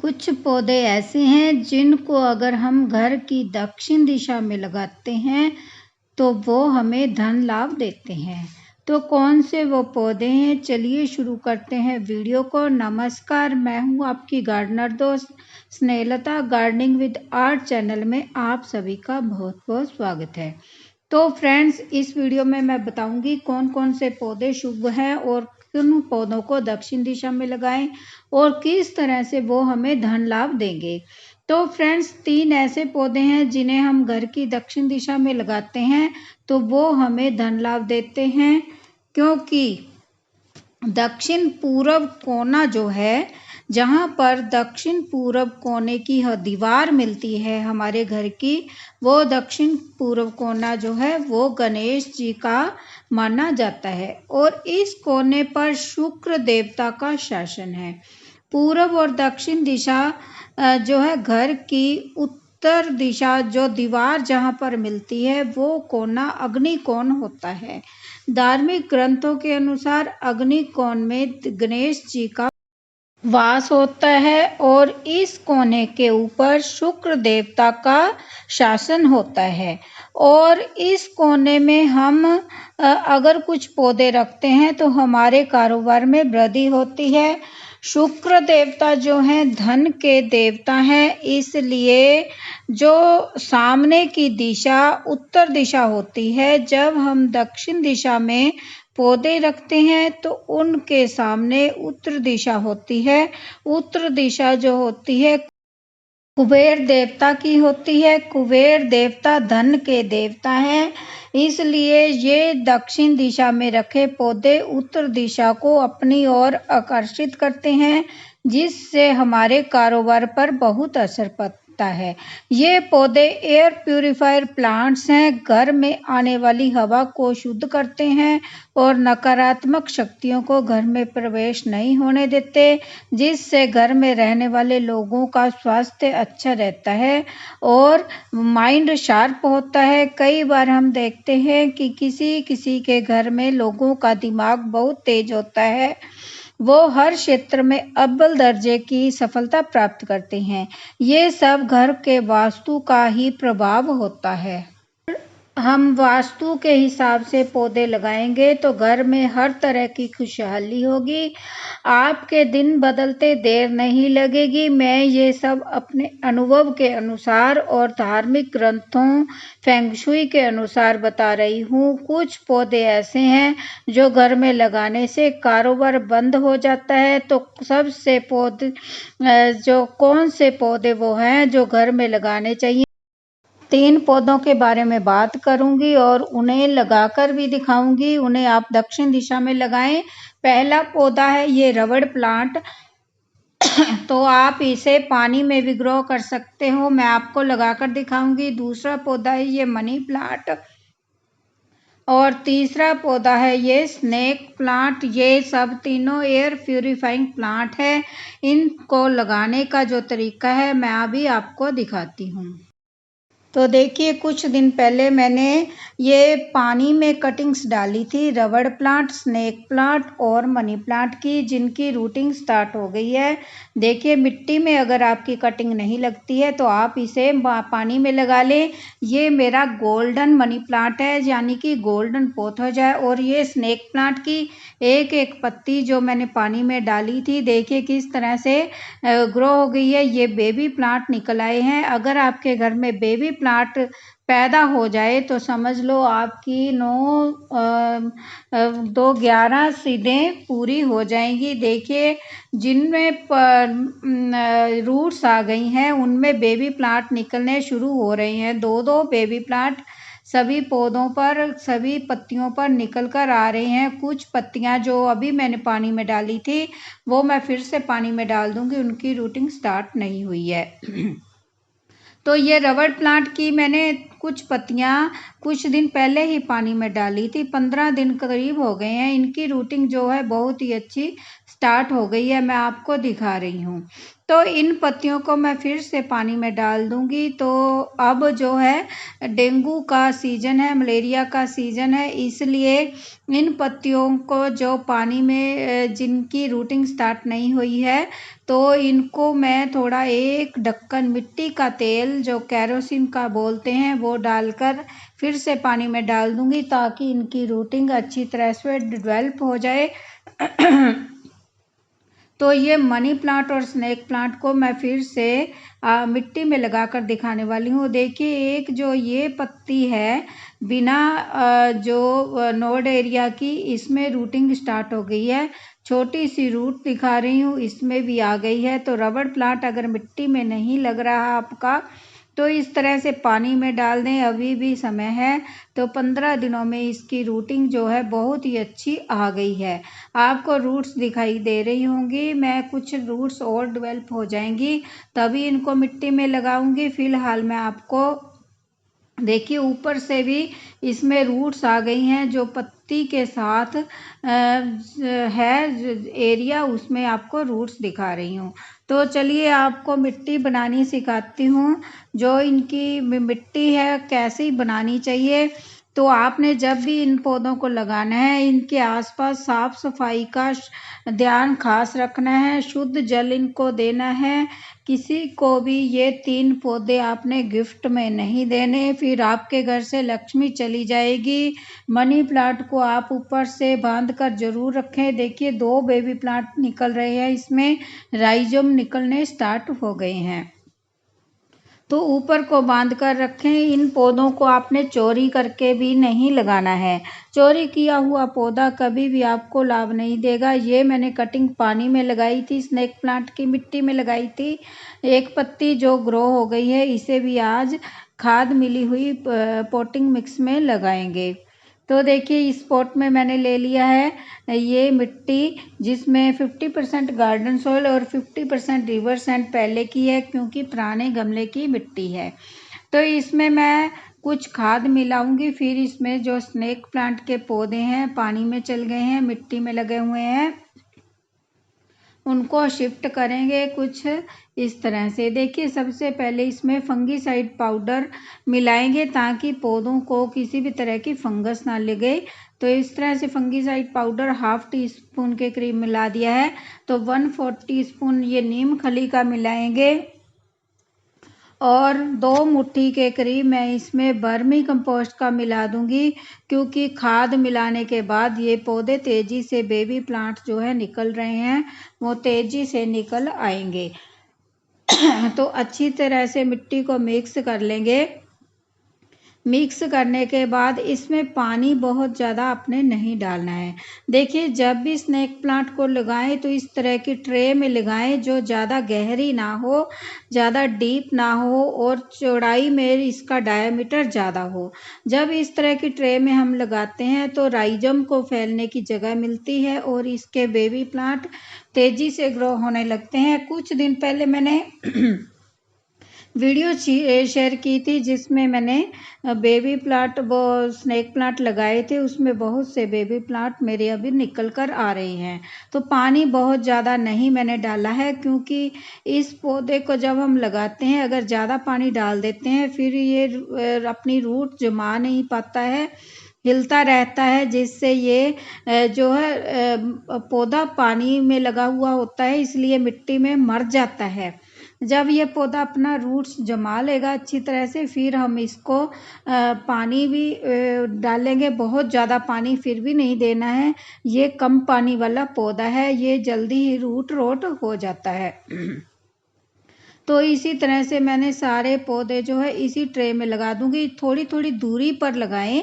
कुछ पौधे ऐसे हैं जिनको अगर हम घर की दक्षिण दिशा में लगाते हैं तो वो हमें धन लाभ देते हैं। तो कौन से वो पौधे हैं, चलिए शुरू करते हैं वीडियो को। नमस्कार, मैं हूँ आपकी गार्डनर दोस्त Snehlata. Gardening with art channel में आप सभी का बहुत बहुत स्वागत है। तो फ्रेंड्स, इस वीडियो में मैं बताऊंगी कौन कौन से पौधे शुभ हैं और किन पौधों को दक्षिण दिशा में लगाएं और किस तरह से वो हमें धन लाभ देंगे। तो फ्रेंड्स, 3 ऐसे पौधे हैं जिन्हें हम घर की दक्षिण दिशा में लगाते हैं तो वो हमें धन लाभ देते हैं, क्योंकि दक्षिण पूर्व कोना जो है, जहाँ पर दक्षिण पूर्व कोने की दीवार मिलती है हमारे घर की, वो दक्षिण पूर्व कोना जो है वो गणेश जी का माना जाता है और इस कोने पर शुक्र देवता का शासन है। पूर्व और दक्षिण दिशा जो है घर की उत्तर दिशा, जो दीवार जहाँ पर मिलती है वो कोना अग्नि कोण होता है। धार्मिक ग्रंथों के अनुसार अग्नि कोण में गणेश जी का वास होता है और इस कोने के ऊपर शुक्र देवता का शासन होता है। और इस कोने में हम अगर कुछ पौधे रखते हैं तो हमारे कारोबार में वृद्धि होती है। शुक्र देवता जो हैं धन के देवता हैं, इसलिए जो सामने की दिशा उत्तर दिशा होती है, जब हम दक्षिण दिशा में पौधे रखते हैं तो उनके सामने उत्तर दिशा होती है। उत्तर दिशा जो होती है कुबेर देवता की होती है। कुबेर देवता धन के देवता हैं, इसलिए ये दक्षिण दिशा में रखे पौधे उत्तर दिशा को अपनी ओर आकर्षित करते हैं, जिससे हमारे कारोबार पर बहुत असर पड़ता है। ये पौधे एयर प्यूरिफायर प्लांट्स हैं, घर में आने वाली हवा को शुद्ध करते हैं और नकारात्मक शक्तियों को घर में प्रवेश नहीं होने देते, जिससे घर में रहने वाले लोगों का स्वास्थ्य अच्छा रहता है और माइंड शार्प होता है। कई बार हम देखते हैं कि किसी किसी के घर में लोगों का दिमाग बहुत तेज होता है, वो हर क्षेत्र में अव्वल दर्जे की सफलता प्राप्त करते हैं। ये सब घर के वास्तु का ही प्रभाव होता है। हम वास्तु के हिसाब से पौधे लगाएंगे तो घर में हर तरह की खुशहाली होगी। आपके दिन बदलते देर नहीं लगेगी। मैं ये सब अपने अनुभव के अनुसार और धार्मिक ग्रंथों फेंगशुई के अनुसार बता रही हूँ। कुछ पौधे ऐसे हैं जो घर में लगाने से कारोबार बंद हो जाता है। तो सबसे पौधे जो कौन से पौधे वो हैं जो घर में लगाने चाहिए, 3 पौधों के बारे में बात करूंगी और उन्हें लगाकर भी दिखाऊंगी। उन्हें आप दक्षिण दिशा में लगाएं। पहला पौधा है ये रबड़ प्लांट। तो आप इसे पानी में भी ग्रो कर सकते हो, मैं आपको लगाकर दिखाऊंगी। दूसरा पौधा है ये मनी प्लांट और तीसरा पौधा है ये स्नेक प्लांट। ये सब तीनों एयर प्यूरिफाइंग प्लांट है। इनको लगाने का जो तरीका है मैं अभी आपको दिखाती हूँ। तो देखिए, कुछ दिन पहले मैंने ये पानी में कटिंग्स डाली थी रबड़ प्लांट, स्नेक प्लांट और मनी प्लांट की, जिनकी रूटिंग स्टार्ट हो गई है। देखिए, मिट्टी में अगर आपकी कटिंग नहीं लगती है तो आप इसे पानी में लगा लें। ये मेरा गोल्डन मनी प्लांट है, यानी कि गोल्डन पोथ हो जाए। और ये स्नेक प्लांट की एक एक पत्ती जो मैंने पानी में डाली थी, देखिए किस तरह से ग्रो हो गई है। ये बेबी प्लांट निकल आए हैं। अगर आपके घर में बेबी प्लांट पैदा हो जाए तो समझ लो आपकी 2-11 सीढ़ें पूरी हो जाएंगी। देखिए, जिनमें रूट्स आ गई हैं उनमें बेबी प्लांट निकलने शुरू हो रहे हैं। 2-2 बेबी प्लांट सभी पौधों पर, सभी पत्तियों पर निकल कर आ रहे हैं। कुछ पत्तियां जो अभी मैंने पानी में डाली थी वो मैं फिर से पानी में डाल दूंगी, उनकी रूटिंग स्टार्ट नहीं हुई है। तो ये रबड़ प्लांट की मैंने कुछ पत्तियां कुछ दिन पहले ही पानी में डाली थी, 15 दिन करीब हो गए हैं। इनकी रूटिंग जो है बहुत ही अच्छी स्टार्ट हो गई है, मैं आपको दिखा रही हूँ। तो इन पत्तियों को मैं फिर से पानी में डाल दूंगी। तो अब जो है डेंगू का सीज़न है, मलेरिया का सीज़न है, इसलिए इन पत्तियों को जो पानी में जिनकी रूटिंग स्टार्ट नहीं हुई है, तो इनको मैं थोड़ा एक ढक्कन मिट्टी का तेल जो केरोसिन का बोलते हैं वो डालकर फिर से पानी में डाल दूंगी, ताकि इनकी रूटिंग अच्छी तरह से डेवलप हो जाए। तो ये मनी प्लांट और स्नेक प्लांट को मैं फिर से मिट्टी में लगाकर दिखाने वाली हूँ। देखिए, एक जो ये पत्ती है बिना जो नोड एरिया की, इसमें रूटिंग स्टार्ट हो गई है। छोटी सी रूट दिखा रही हूँ, इसमें भी आ गई है। तो रबड़ प्लांट अगर मिट्टी में नहीं लग रहा आपका, तो इस तरह से पानी में डाल दें, अभी भी समय है। तो 15 दिनों में इसकी रूटिंग जो है बहुत ही अच्छी आ गई है। आपको रूट्स दिखाई दे रही होंगी, मैं कुछ रूट्स और डेवलप हो जाएंगी तभी इनको मिट्टी में लगाऊंगी। फिलहाल मैं आपको देखिए ऊपर से भी इसमें रूट्स आ गई हैं, जो पत्ती के साथ है एरिया, उसमें आपको रूट्स दिखा रही हूँ। तो चलिए आपको मिट्टी बनानी सिखाती हूँ। जो इनकी मिट्टी है कैसी बनानी चाहिए। तो आपने जब भी इन पौधों को लगाना है, इनके आसपास साफ सफाई का ध्यान खास रखना है, शुद्ध जल इनको देना है। किसी को भी ये 3 पौधे आपने गिफ्ट में नहीं देने, फिर आपके घर से लक्ष्मी चली जाएगी। मनी प्लांट को आप ऊपर से बांध कर जरूर रखें। देखिए 2 बेबी प्लांट निकल रहे हैं, इसमें राइजोम निकलने स्टार्ट हो गए हैं। तो ऊपर को बांध कर रखें। इन पौधों को आपने चोरी करके भी नहीं लगाना है। चोरी किया हुआ पौधा कभी भी आपको लाभ नहीं देगा। ये मैंने कटिंग पानी में लगाई थी, स्नेक प्लांट की मिट्टी में लगाई थी। एक पत्ती जो ग्रो हो गई है, इसे भी आज खाद मिली हुई पोटिंग मिक्स में लगाएंगे। तो देखिए इस पॉट में मैंने ले लिया है ये मिट्टी, जिसमें 50% गार्डन सॉइल और 50% रिवर सैंड पहले की है, क्योंकि पुराने गमले की मिट्टी है। तो इसमें मैं कुछ खाद मिलाऊंगी। फिर इसमें जो स्नेक प्लांट के पौधे हैं पानी में चल गए हैं, मिट्टी में लगे हुए हैं, उनको शिफ्ट करेंगे कुछ इस तरह से। देखिए सबसे पहले इसमें फंगीसाइड पाउडर मिलाएंगे, ताकि पौधों को किसी भी तरह की फंगस ना लगे। तो इस तरह से फंगीसाइड पाउडर ½ टीस्पून के करीब मिला दिया है। तो 1/4 टीस्पून ये नीम खली का मिलाएंगे, और 2 मुट्ठी के करीब मैं इसमें वर्मी कंपोस्ट का मिला दूंगी, क्योंकि खाद मिलाने के बाद ये पौधे तेजी से, बेबी प्लांट जो है निकल रहे हैं, वो तेजी से निकल आएंगे। तो अच्छी तरह से मिट्टी को मिक्स कर लेंगे। मिक्स करने के बाद इसमें पानी बहुत ज़्यादा आपने नहीं डालना है। देखिए जब भी स्नेक प्लांट को लगाएं तो इस तरह की ट्रे में लगाएं, जो ज़्यादा गहरी ना हो, ज़्यादा डीप ना हो, और चौड़ाई में इसका डायमीटर ज़्यादा हो। जब इस तरह की ट्रे में हम लगाते हैं तो राइजम को फैलने की जगह मिलती है, और इसके बेबी प्लांट तेज़ी से ग्रो होने लगते हैं। कुछ दिन पहले मैंने वीडियो शेयर की थी, जिसमें मैंने बेबी प्लांट वो स्नेक प्लांट लगाए थे, उसमें बहुत से बेबी प्लांट मेरे अभी निकल कर आ रहे हैं। तो पानी बहुत ज़्यादा नहीं मैंने डाला है, क्योंकि इस पौधे को जब हम लगाते हैं अगर ज़्यादा पानी डाल देते हैं, फिर ये अपनी रूट जमा नहीं पाता है, हिलता रहता है, जिससे ये जो है पौधा पानी में लगा हुआ होता है, इसलिए मिट्टी में मर जाता है। जब ये पौधा अपना रूट्स जमा लेगा अच्छी तरह से, फिर हम इसको पानी भी डालेंगे। बहुत ज़्यादा पानी फिर भी नहीं देना है, ये कम पानी वाला पौधा है, ये जल्दी ही रूट रोट हो जाता है। तो इसी तरह से मैंने सारे पौधे जो है इसी ट्रे में लगा दूंगी। थोड़ी थोड़ी दूरी पर लगाएं,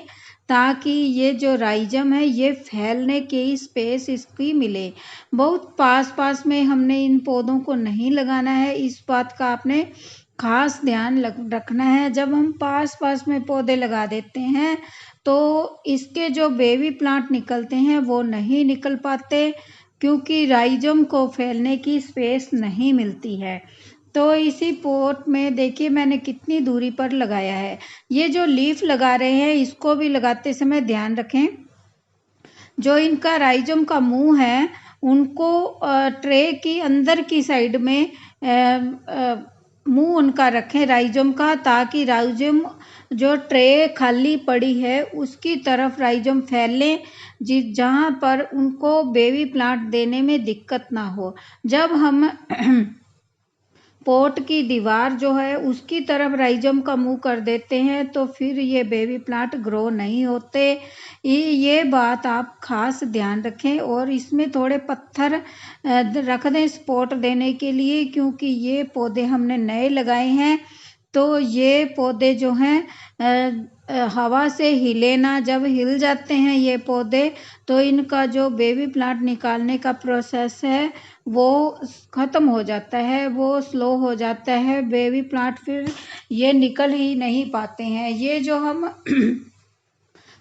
ताकि ये जो राइजम है ये फैलने की स्पेस इसकी मिले। बहुत पास पास में हमने इन पौधों को नहीं लगाना है, इस बात का आपने खास ध्यान रखना है। जब हम पास पास में पौधे लगा देते हैं तो इसके जो बेबी प्लांट निकलते हैं वो नहीं निकल पाते, क्योंकि राइजम को फैलने की स्पेस नहीं मिलती है। तो इसी पॉट में देखिए मैंने कितनी दूरी पर लगाया है। ये जो लीफ लगा रहे हैं इसको भी लगाते समय ध्यान रखें, जो इनका राइजम का मुंह है उनको ट्रे की अंदर की साइड में मुंह उनका रखें राइजोम का, ताकि राइजोम जो ट्रे खाली पड़ी है उसकी तरफ राइजोम फैलें, जहाँ पर उनको बेबी प्लांट देने में दिक्कत ना हो। जब हम पॉट की दीवार जो है उसकी तरफ राइजम का मुंह कर देते हैं तो फिर ये बेबी प्लांट ग्रो नहीं होते। ये बात आप खास ध्यान रखें और इसमें थोड़े पत्थर रख दें सपोर्ट देने के लिए, क्योंकि ये पौधे हमने नए लगाए हैं तो ये पौधे जो हैं हवा से हिले ना। जब हिल जाते हैं ये पौधे तो इनका जो बेबी प्लांट निकालने का प्रोसेस है वो ख़त्म हो जाता है, वो स्लो हो जाता है। बेबी प्लांट फिर ये निकल ही नहीं पाते हैं। ये जो हम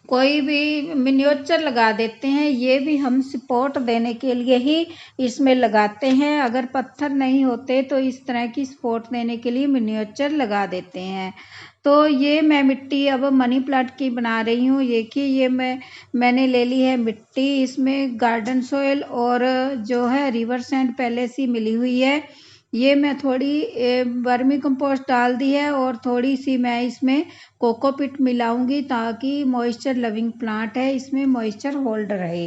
कोई भी मिनिएचर लगा देते हैं, ये भी हम सपोर्ट देने के लिए ही इसमें लगाते हैं। अगर पत्थर नहीं होते तो इस तरह की सपोर्ट देने के लिए मिनिएचर लगा देते हैं। तो ये मैं मिट्टी अब मनी प्लांट की बना रही हूँ। देखिए ये मैंने ले ली है मिट्टी, इसमें गार्डन सॉइल और जो है रिवर सैंड पहले से मिली हुई है। ये मैं थोड़ी वर्मी कंपोस्ट डाल दी है और थोड़ी सी मैं इसमें कोकोपीट मिलाऊंगी, ताकि मॉइस्चर लविंग प्लांट है इसमें मॉइस्चर होल्ड रहे।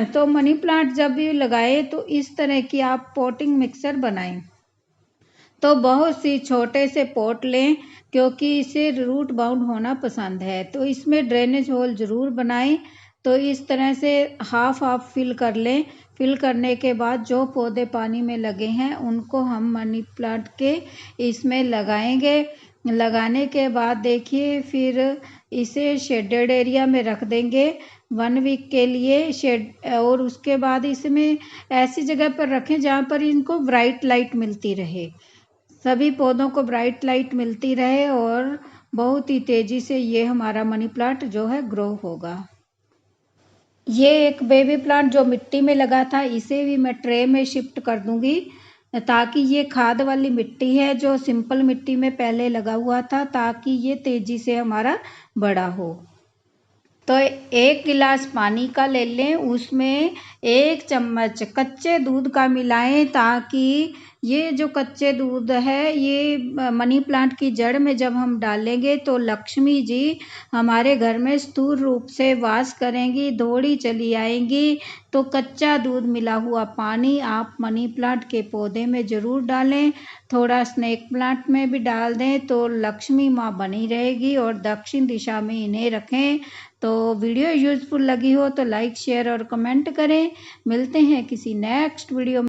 तो मनी प्लांट जब भी लगाए तो इस तरह की आप पॉटिंग मिक्सर बनाएं। तो बहुत सी छोटे से पॉट लें, क्योंकि इसे रूट बाउंड होना पसंद है। तो इसमें ड्रेनेज होल ज़रूर बनाएं। तो इस तरह से हाफ हाफ फिल कर लें। फिल करने के बाद जो पौधे पानी में लगे हैं उनको हम मनी प्लांट के इसमें लगाएंगे। लगाने के बाद देखिए फिर इसे शेडेड एरिया में रख देंगे 1 वीक के लिए शेड, और उसके बाद इसमें ऐसी जगह पर रखें जहाँ पर इनको ब्राइट लाइट मिलती रहे, सभी पौधों को ब्राइट लाइट मिलती रहे और बहुत ही तेज़ी से ये हमारा मनी प्लांट जो है ग्रो होगा। ये एक बेबी प्लांट जो मिट्टी में लगा था इसे भी मैं ट्रे में शिफ्ट कर दूंगी, ताकि ये खाद वाली मिट्टी है जो सिंपल मिट्टी में पहले लगा हुआ था, ताकि ये तेज़ी से हमारा बड़ा हो। तो 1 गिलास पानी का ले लें, उसमें 1 चम्मच कच्चे दूध का मिलाएं, ताकि ये जो कच्चे दूध है ये मनी प्लांट की जड़ में जब हम डालेंगे तो लक्ष्मी जी हमारे घर में स्थूल रूप से वास करेंगी, दौड़ी चली आएंगी। तो कच्चा दूध मिला हुआ पानी आप मनी प्लांट के पौधे में ज़रूर डालें, थोड़ा स्नेक प्लांट में भी डाल दें तो लक्ष्मी माँ बनी रहेगी। और दक्षिण दिशा में इन्हें रखें। तो वीडियो यूज़फुल लगी हो तो लाइक शेयर और कमेंट करें। मिलते हैं किसी नेक्स्ट वीडियो में।